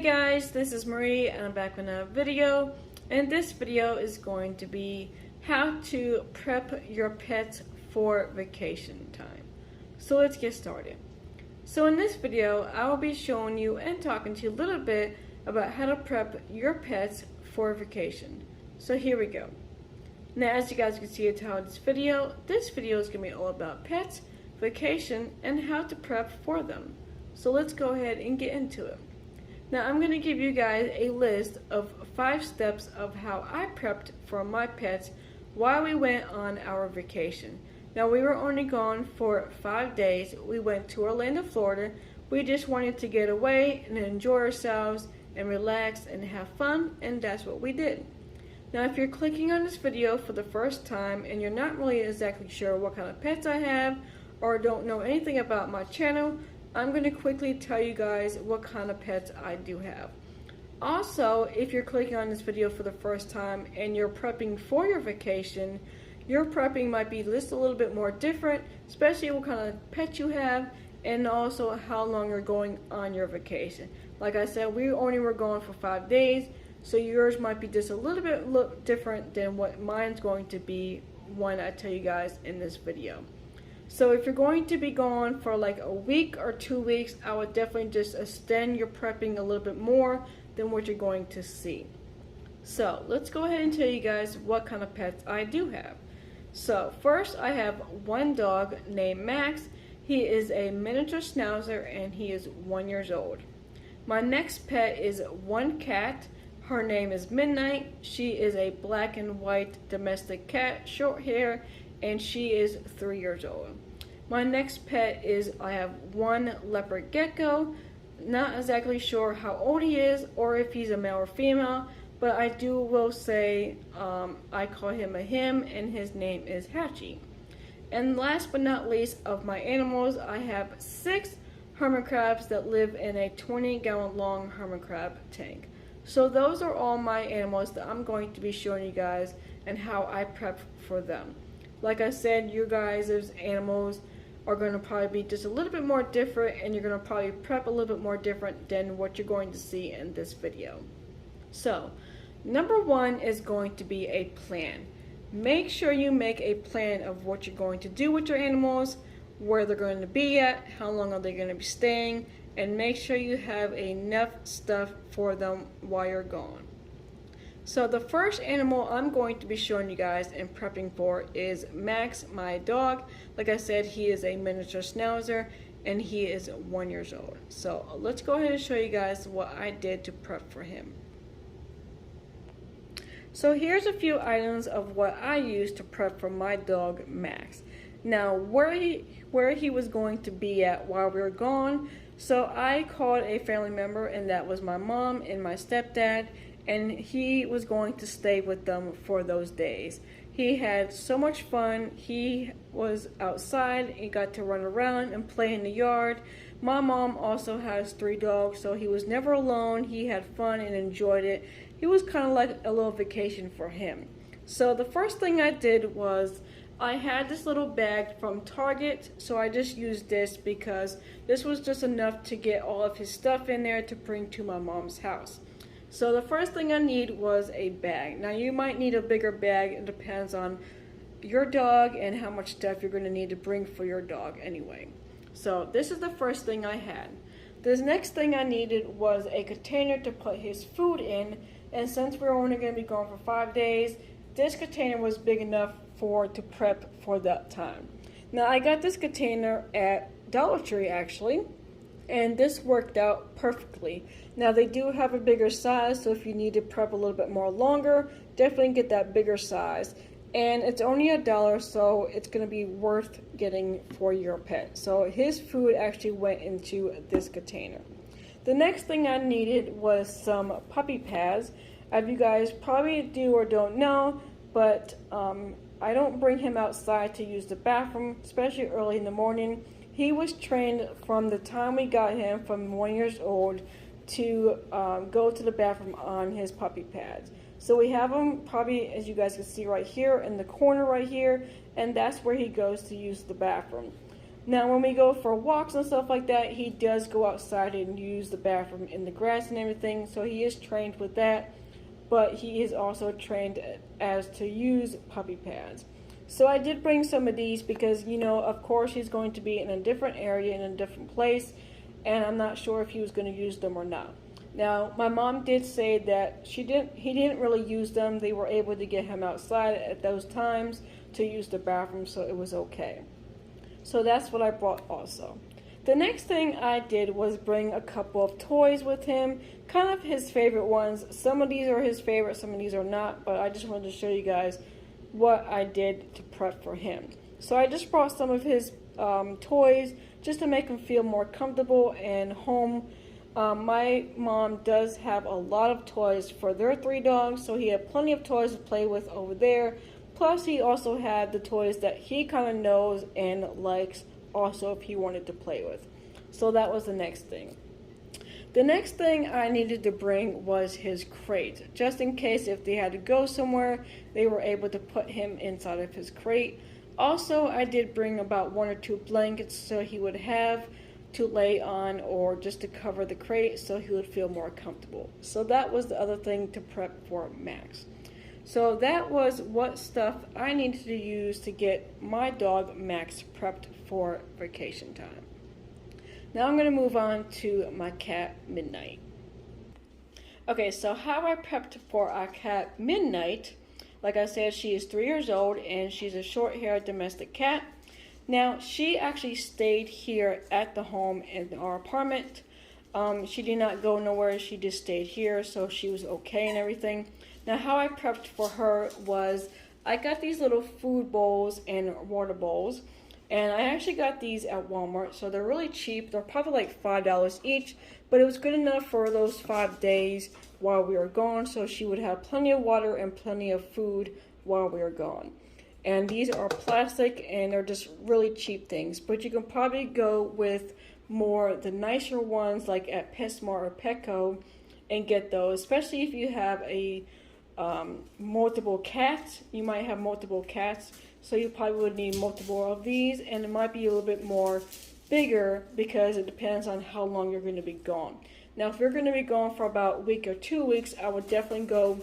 Guys, this is Marie and I'm back with another video, and this video is going to be how to prep your pets for vacation time. So let's get started. So in this video I will be showing you and talking to you a little bit about how to prep your pets for vacation. So here we go. Now as you guys can see at the title of this video is going to be all about pets, vacation, and how to prep for them. So let's go ahead and get into it. Now I'm going to give you guys a list of 5 steps of how I prepped for my pets while we went on our vacation. Now we were only gone for 5 days. We went to Orlando, Florida. We just wanted to get away and enjoy ourselves and relax and have fun, and that's what we did. Now if you're clicking on this video for the first time and you're not really exactly sure what kind of pets I have or don't know anything about my channel, I'm going to quickly tell you guys what kind of pets I do have. Also, if you're clicking on this video for the first time and you're prepping for your vacation, your prepping might be just a little bit more different, especially what kind of pet you have and also how long you're going on your vacation. Like I said, we only were gone for 5 days, so yours might be just a little bit different than what mine's going to be when I tell you guys in this video. So if you're going to be gone for like a week or 2 weeks, I would definitely just extend your prepping a little bit more than what you're going to see. So let's go ahead and tell you guys what kind of pets I do have. So first I have one dog named Max. He is a miniature schnauzer and he is 1 year old. My next pet is one cat. Her name is Midnight. She is a black and white domestic cat, short hair, and she is 3 years old. My next pet is, I have one leopard gecko. Not exactly sure how old he is or if he's a male or female, but I will say I call him a him, and his name is Hatchie. And last but not least of my animals, I have 6 hermit crabs that live in a 20-gallon long hermit crab tank. So those are all my animals that I'm going to be showing you guys and how I prep for them. Like I said, you guys' animals are going to probably be just a little bit more different, and you're going to probably prep a little bit more different than what you're going to see in this video. So, number 1 is going to be a plan. Make sure you make a plan of what you're going to do with your animals, where they're going to be at, how long are they going to be staying, and make sure you have enough stuff for them while you're gone. So the first animal I'm going to be showing you guys and prepping for is Max, my dog. Like I said, he is a miniature schnauzer and he is 1 year old. So let's go ahead and show you guys what I did to prep for him. So here's a few items of what I used to prep for my dog Max. Now where he was going to be at while we were gone, so I called a family member, and that was my mom and my stepdad, and he was going to stay with them for those days. He had so much fun. He was outside. He got to run around and play in the yard. My mom also has 3 dogs, so he was never alone. He had fun and enjoyed it. It was kind of like a little vacation for him. So the first thing I did was I had this little bag from Target, so I just used this because this was just enough to get all of his stuff in there to bring to my mom's house. So the first thing I need was a bag. Now you might need a bigger bag. It depends on your dog and how much stuff you're going to need to bring for your dog anyway. So this is the first thing I had. The next thing I needed was a container to put his food in, and since we're only going to be gone for 5 days, this container was big enough to prep for that time. Now I got this container at Dollar Tree actually, and this worked out perfectly. Now they do have a bigger size, so if you need to prep a little bit more longer, definitely get that bigger size. And it's only $1, so it's going to be worth getting for your pet. So his food actually went into this container. The next thing I needed was some puppy pads. As you guys probably do or don't know, but I don't bring him outside to use the bathroom, especially early in the morning. He was trained from the time we got him, from 1 year old, to go to the bathroom on his puppy pads. So we have him probably, as you guys can see right here, in the corner right here, and that's where he goes to use the bathroom. Now, when we go for walks and stuff like that, he does go outside and use the bathroom in the grass and everything, so he is trained with that, but he is also trained as to use puppy pads. So I did bring some of these because, you know, of course he's going to be in a different area, in a different place, and I'm not sure if he was going to use them or not. Now, my mom did say that he didn't really use them. They were able to get him outside at those times to use the bathroom, so it was okay. So that's what I brought also. The next thing I did was bring a couple of toys with him, kind of his favorite ones. Some of these are his favorite, some of these are not, but I just wanted to show you guys what I did to prep for him. So I just brought some of his toys just to make him feel more comfortable and home. My mom does have a lot of toys for their 3 dogs, so he had plenty of toys to play with over there. Plus, he also had the toys that he kind of knows and likes also if he wanted to play with. So that was the next thing. The next thing I needed to bring was his crate, just in case if they had to go somewhere, they were able to put him inside of his crate. Also, I did bring about 1 or 2 blankets so he would have to lay on or just to cover the crate so he would feel more comfortable. So that was the other thing to prep for Max. So that was what stuff I needed to use to get my dog Max prepped for vacation time. Now I'm going to move on to my cat Midnight. Okay, so how I prepped for our cat Midnight, like I said, she is 3 years old and she's a short-haired domestic cat. Now, she actually stayed here at the home in our apartment. She did not go nowhere, she just stayed here, so she was okay and everything. Now, how I prepped for her was I got these little food bowls and water bowls, and I actually got these at Walmart, so they're really cheap. They're probably like $5 each, but it was good enough for those 5 days while we were gone, so she would have plenty of water and plenty of food while we were gone. And these are plastic, and they're just really cheap things, but you can probably go with the nicer ones like at PetSmart or Petco and get those, especially if you have a multiple cats. You might have multiple cats, so you probably would need multiple of these, and it might be a little bit more bigger because it depends on how long you're going to be gone. Now, if you're going to be gone for about a week or 2 weeks, I would definitely go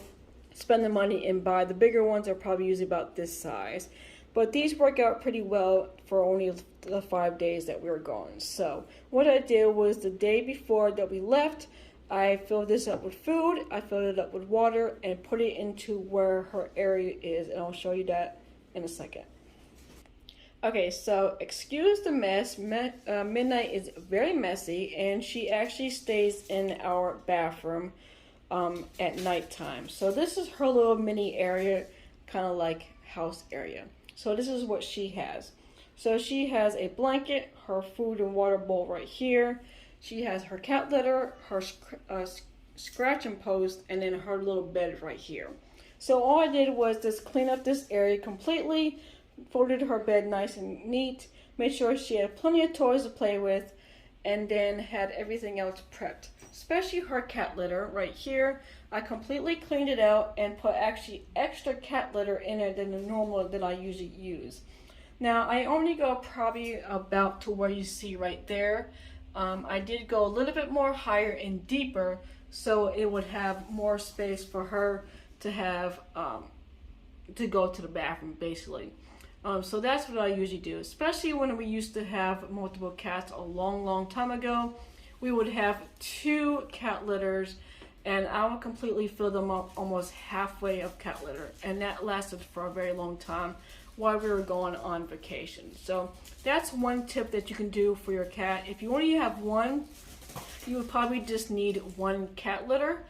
spend the money and buy the bigger ones. They're probably usually about this size, but these work out pretty well for only the 5 days that we were gone. So what I did was the day before that we left, I filled this up with food, I filled it up with water, and put it into where her area is, and I'll show you that in a second. Okay, so excuse the mess. Midnight is very messy, and she actually stays in our bathroom at nighttime. So this is her little mini area, kind of like house area. So this is what she has. So she has a blanket, her food and water bowl right here. She has her cat litter, her scratching post, and then her little bed right here. So all I did was just clean up this area completely, folded her bed nice and neat, made sure she had plenty of toys to play with, and then had everything else prepped. Especially her cat litter right here. I completely cleaned it out and put actually extra cat litter in it than the normal that I usually use. Now, I only go probably about to where you see right there. I did go a little bit more higher and deeper so it would have more space for her to have to go to the bathroom basically. So that's what I usually do, especially when we used to have multiple cats a long time ago. We would have 2 cat litters, and I would completely fill them up almost halfway of cat litter, and that lasted for a very long time while we were going on vacation. So that's one tip that you can do for your cat. If you only have one, you would probably just need 1 cat litter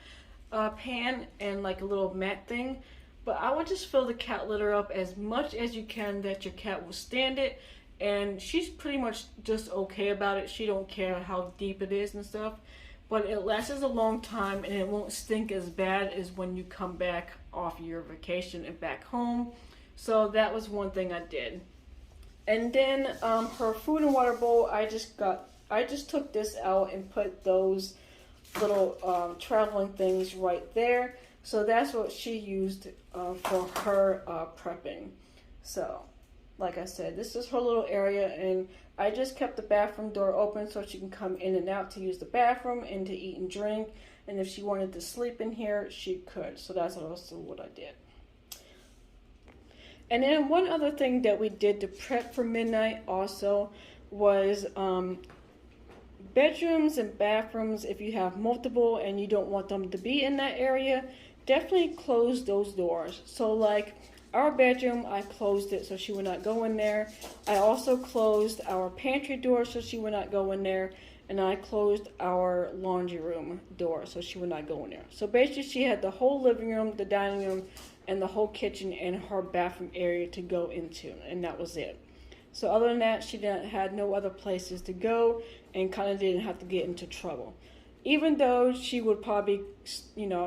pan and like a little mat thing. But I would just fill the cat litter up as much as you can that your cat will stand it. And she's pretty much just okay about it. She don't care how deep it is and stuff. But it lasts a long time, and it won't stink as bad as when you come back off your vacation and back home. So that was one thing I did. And then her food and water bowl, I just took this out and put those little traveling things right there. So that's what she used for her prepping. So Like I said, this is her little area, and I just kept the bathroom door open so she can come in and out to use the bathroom and to eat and drink. And if she wanted to sleep in here, she could. So that's also what I did. And then one other thing that we did to prep for midnight also was bedrooms and bathrooms. If you have multiple and you don't want them to be in that area, definitely close those doors. So like our bedroom, I closed it so she would not go in there. I also closed our pantry door so she would not go in there. And I closed our laundry room door so she would not go in there. So basically she had the whole living room, the dining room, and the whole kitchen and her bathroom area to go into. And that was it. So other than that, she had no other places to go and kind of didn't have to get into trouble. Even though she would probably,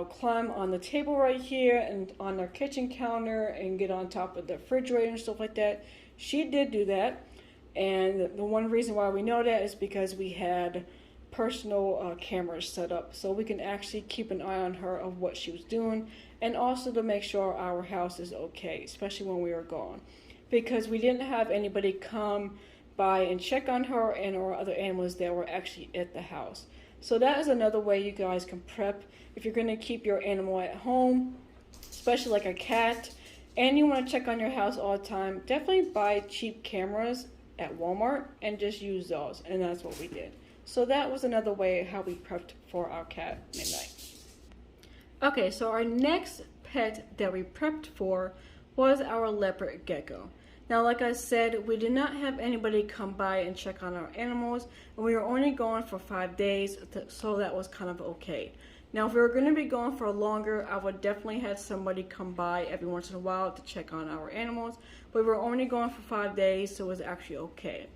climb on the table right here and on our kitchen counter and get on top of the refrigerator and stuff like that, she did do that. And the one reason why we know that is because we had personal cameras set up, so we can actually keep an eye on her of what she was doing, and also to make sure our house is okay, especially when we were gone, because we didn't have anybody come by and check on her and or other animals that were actually at the house. So that is another way you guys can prep if you're going to keep your animal at home, especially like a cat, and you want to check on your house all the time. Definitely buy cheap cameras at Walmart and just use those, and that's what we did. So that was another way how we prepped for our cat midnight. Okay, so our next pet that we prepped for was our leopard gecko. Now, like I said, we did not have anybody come by and check on our animals, and we were only gone for 5 days, so that was kind of okay. Now, if we were going to be gone for longer, I would definitely have somebody come by every once in a while to check on our animals, but we were only gone for 5 days, so it was actually okay.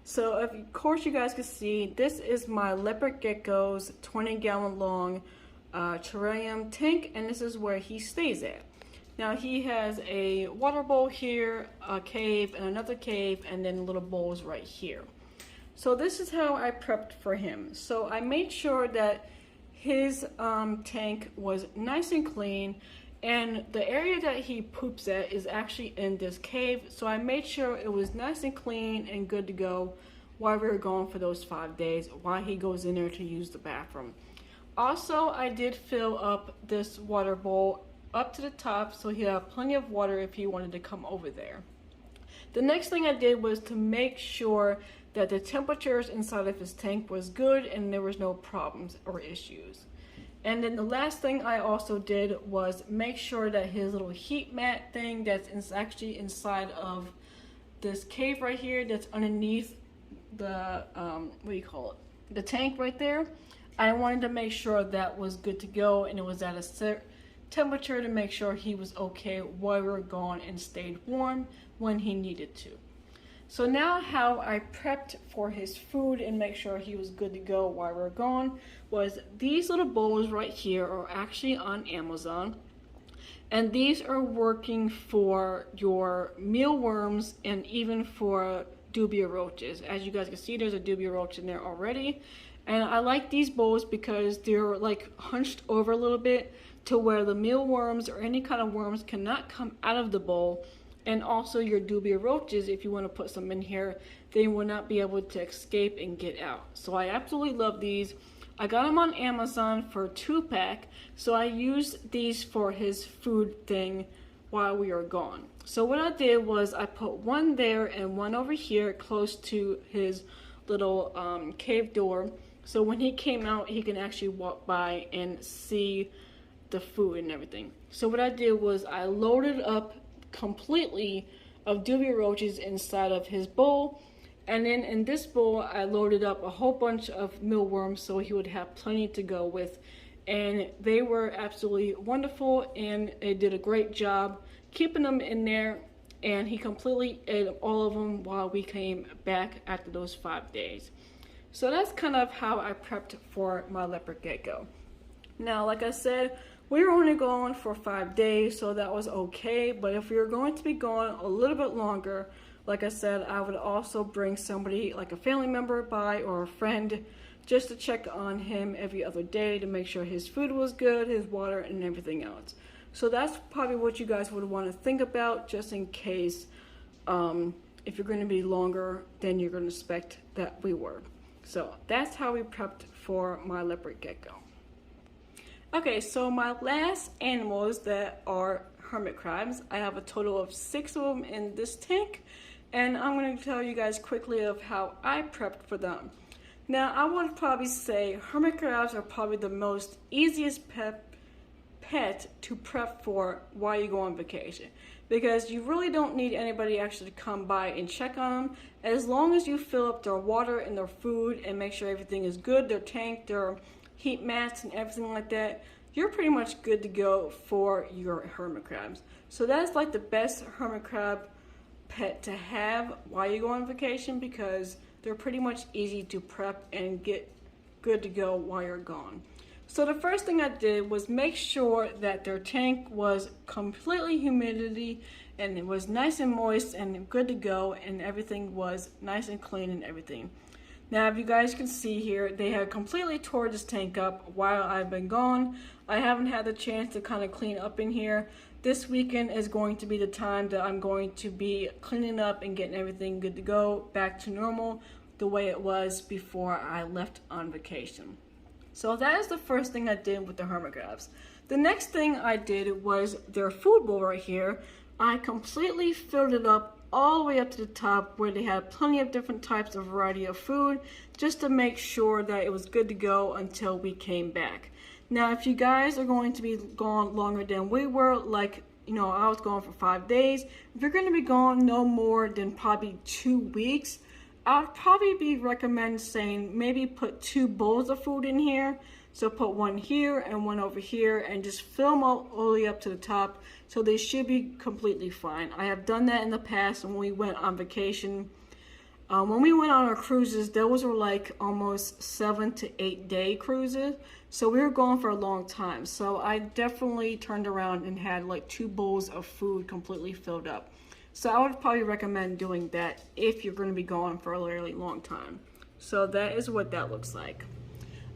So, of course, you guys can see, this is my leopard gecko's 20-gallon long terrarium tank, and this is where he stays at. Now he has a water bowl here, a cave, and another cave, and then little bowls right here. So this is how I prepped for him. So I made sure that his tank was nice and clean, and the area that he poops at is actually in this cave. So I made sure it was nice and clean and good to go while we were gone for those 5 days, while he goes in there to use the bathroom. Also, I did fill up this water bowl up to the top so he had plenty of water if he wanted to come over there. The next thing I did was to make sure that the temperatures inside of his tank was good and there was no problems or issues. And then the last thing I also did was make sure that his little heat mat thing that's actually inside of this cave right here, that's underneath the the tank right there, I wanted to make sure that was good to go and it was at a certain temperature to make sure he was okay while we were gone and stayed warm when he needed to. So now how I prepped for his food and make sure he was good to go while we were gone was these little bowls right here are actually on Amazon, and these are working for your mealworms and even for dubia roaches. As you guys can see, there's a dubia roach in there already, and I like these bowls because they're like hunched over a little bit to where the mealworms or any kind of worms cannot come out of the bowl. And also your dubia roaches, if you want to put some in here, they will not be able to escape and get out. So I absolutely love these. I got them on Amazon for a 2-pack, so I used these for his food thing while we were gone. So what I did was I put one there and one over here close to his little cave door, so when he came out he can actually walk by and see the food and everything. So what I did was I loaded up completely of dubia roaches inside of his bowl, and then in this bowl I loaded up a whole bunch of mealworms so he would have plenty to go with, and they were absolutely wonderful and it did a great job keeping them in there, and he completely ate all of them while we came back after those 5 days. So that's kind of how I prepped for my leopard gecko. Now, like I said, we were only gone for 5 days, so that was okay. But if we were going to be gone a little bit longer, like I said, I would also bring somebody, like a family member by or a friend, just to check on him every other day to make sure his food was good, his water, and everything else. So that's probably what you guys would want to think about just in case if you're going to be longer than you're going to expect that we were. So that's how we prepped for my leopard gecko. Okay, so my last animals that are hermit crabs, I have a total of 6 of them in this tank, and I'm going to tell you guys quickly of how I prepped for them. Now, I would probably say hermit crabs are probably the most easiest pet to prep for while you go on vacation, because you really don't need anybody actually to come by and check on them. As long as you fill up their water and their food and make sure everything is good, their tank, their heat mats and everything like that, you're pretty much good to go for your hermit crabs. So that's like the best hermit crab pet to have while you go on vacation, because they're pretty much easy to prep and get good to go while you're gone. So the first thing I did was make sure that their tank was completely humidity and it was nice and moist and good to go, and everything was nice and clean and everything. Now, if you guys can see here, they have completely tore this tank up while I've been gone. I haven't had the chance to kind of clean up in here. This weekend is going to be the time that I'm going to be cleaning up and getting everything good to go, back to normal, the way it was before I left on vacation. So that is the first thing I did with the hermit crabs. The next thing I did was their food bowl right here. I completely filled it up all the way up to the top, where they had plenty of different types of variety of food, just to make sure that it was good to go until we came back. Now, if you guys are going to be gone longer than we were, like, you know, I was gone for 5 days. If you're going to be gone no more than probably 2 weeks, I'd probably be recommend saying maybe put 2 bowls of food in here. So put one here and one over here, and just fill them all the way up to the top, so they should be completely fine. I have done that in the past when we went on vacation. When we went on our cruises, those were like almost 7 to 8 day cruises. So we were gone for a long time. So I definitely turned around and had like 2 bowls of food completely filled up. So I would probably recommend doing that if you're going to be gone for a really long time. So that is what that looks like.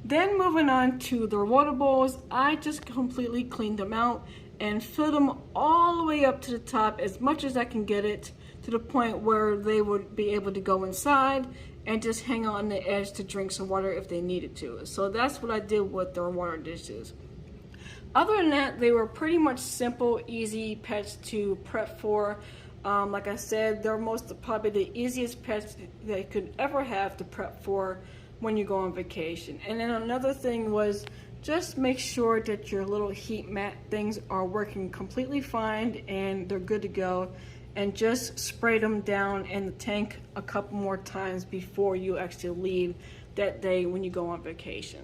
Then moving on to their water bowls, I just completely cleaned them out and filled them all the way up to the top as much as I can get it, to the point where they would be able to go inside and just hang on the edge to drink some water if they needed to. So that's what I did with their water dishes. Other than that, they were pretty much simple, easy pets to prep for. Like I said, they're probably the easiest pets they could ever have to prep for when you go on vacation. And then another thing was just make sure that your little heat mat things are working completely fine and they're good to go, and just spray them down in the tank a couple more times before you actually leave that day when you go on vacation.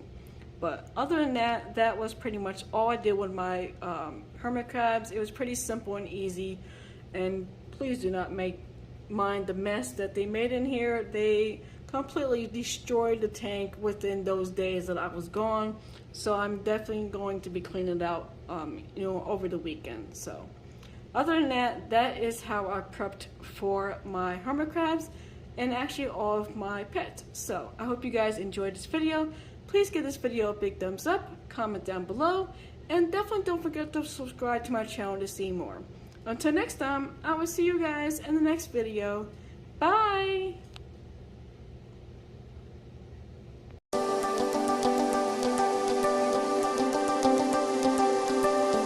But other than that, that was pretty much all I did with my hermit crabs. It was pretty simple and easy, and please do not mind the mess that they made in here. They completely destroyed the tank within those days that I was gone. So I'm definitely going to be cleaning it out, over the weekend. So other than that, that is how I prepped for my hermit crabs and actually all of my pets. So I hope you guys enjoyed this video. Please give this video a big thumbs up, comment down below, and definitely don't forget to subscribe to my channel to see more. Until next time, I will see you guys in the next video. Bye!